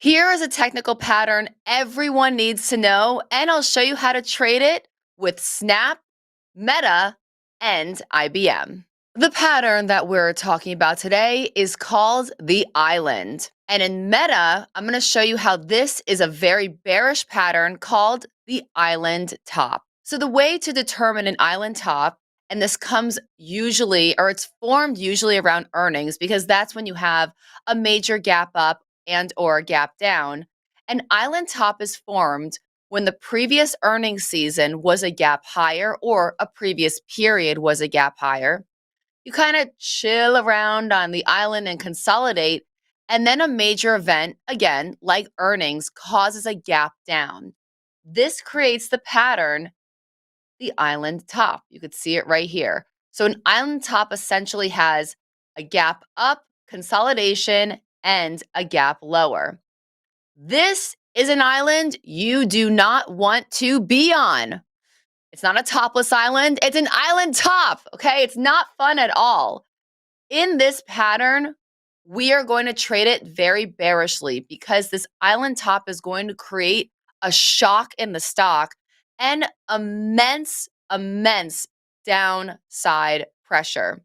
Here is a technical pattern everyone needs to know, and I'll show you how to trade it with Snap, Meta, and IBM. The pattern that we're talking about today is called the island. And in Meta, I'm going to show you how this is a very bearish pattern called the island top. So the way to determine an island top, and this comes usually, or it's formed usually around earnings, because that's when you have a major gap up and or gap down. An island top is formed when the previous earnings season was a gap higher or a previous period was a gap higher. You kind of chill around on the island and consolidate, and then a major event, again, like earnings, causes a gap down. This creates the pattern, the island top. You could see it right here. So an island top essentially has a gap up, consolidation, and a gap lower. This is an island you do not want to be on. It's not a topless island. It's an island top, okay? It's not fun at all. In this pattern, we are going to trade it very bearishly because this island top is going to create a shock in the stock and immense downside pressure.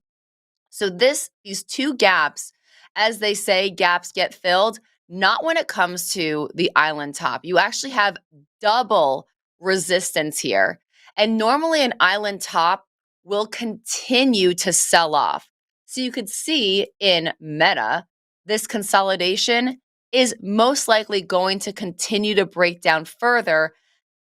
So these two gaps, as they say, gaps get filled, not when it comes to the island top. You actually have double resistance here. And normally an island top will continue to sell off. So you could see in Meta, this consolidation is most likely going to continue to break down further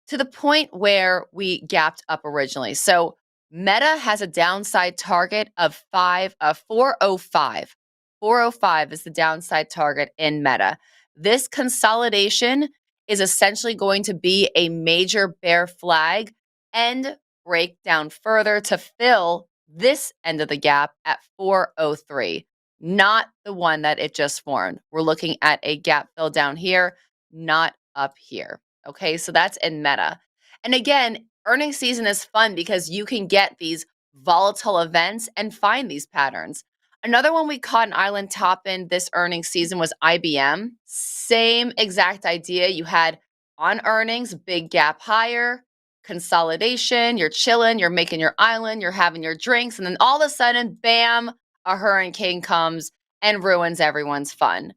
to the point where we gapped up originally. So Meta has a downside target of 405. 405 is the downside target in Meta. This consolidation is essentially going to be a major bear flag and break down further to fill this end of the gap at 403, not the one that it just formed. We're looking at a gap fill down here, not up here. Okay, so that's in Meta. And again, earnings season is fun because you can get these volatile events and find these patterns. Another one we caught an island top in this earnings season was IBM. Same exact idea. You had on earnings, big gap higher, consolidation, you're chilling, you're making your island, you're having your drinks, and then all of a sudden, bam, a hurricane comes and ruins everyone's fun.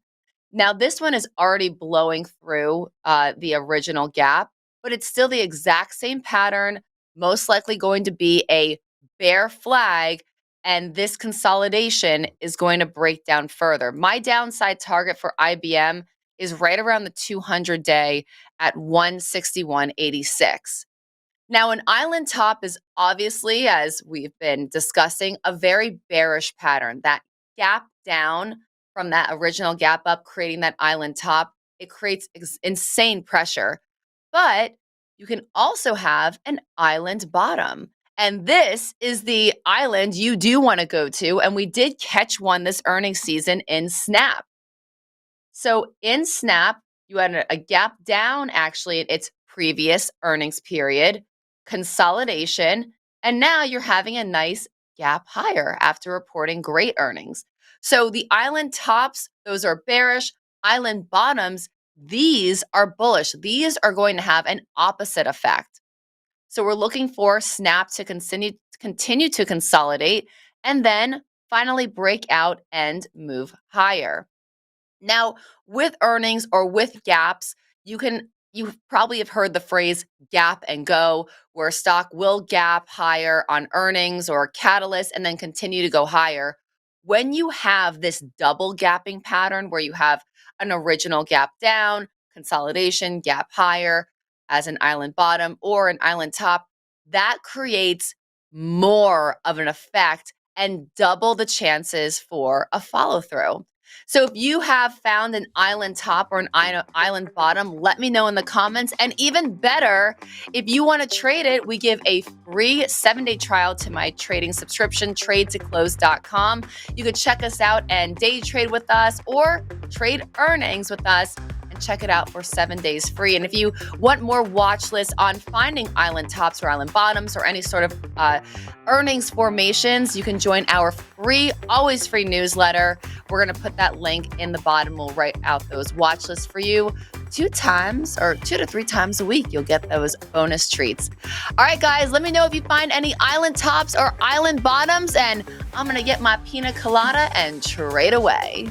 Now, this one is already blowing through the original gap, but it's still the exact same pattern, most likely going to be a bear flag, and this consolidation is going to break down further. My downside target for IBM is right around the 200-day at 161.86. Now, an island top is obviously, as we've been discussing, a very bearish pattern. That gap down from that original gap up, creating that island top, it creates insane pressure. But you can also have an island bottom. And this is the island you do want to go to. And we did catch one this earnings season in Snap. So in Snap, you had a gap down actually in its previous earnings period, consolidation, and now you're having a nice gap higher after reporting great earnings. So the island tops, those are bearish. Island bottoms, these are bullish. These are going to have an opposite effect. So we're looking for Snap to continue to consolidate and then finally break out and move higher. Now, with earnings or with gaps, you probably have heard the phrase gap and go, where stock will gap higher on earnings or catalyst and then continue to go higher. When you have this double gapping pattern where you have an original gap down, consolidation, gap higher as an island bottom or an island top, that creates more of an effect and double the chances for a follow through. So if you have found an island top or an island bottom, let me know in the comments. And even better, if you want to trade it, we give a free 7-day trial to my trading subscription, tradetoclose.com. You could check us out and day trade with us or trade earnings with us and check it out for 7 days free. And if you want more watch lists on finding island tops or island bottoms or any sort of earnings formations, you can join our free, always free newsletter. We're going to put that link in the bottom. We'll write out those watch lists for you 2 to 3 times a week. You'll get those bonus treats. All right, guys, let me know if you find any island tops or island bottoms, and I'm going to get my pina colada and trade away.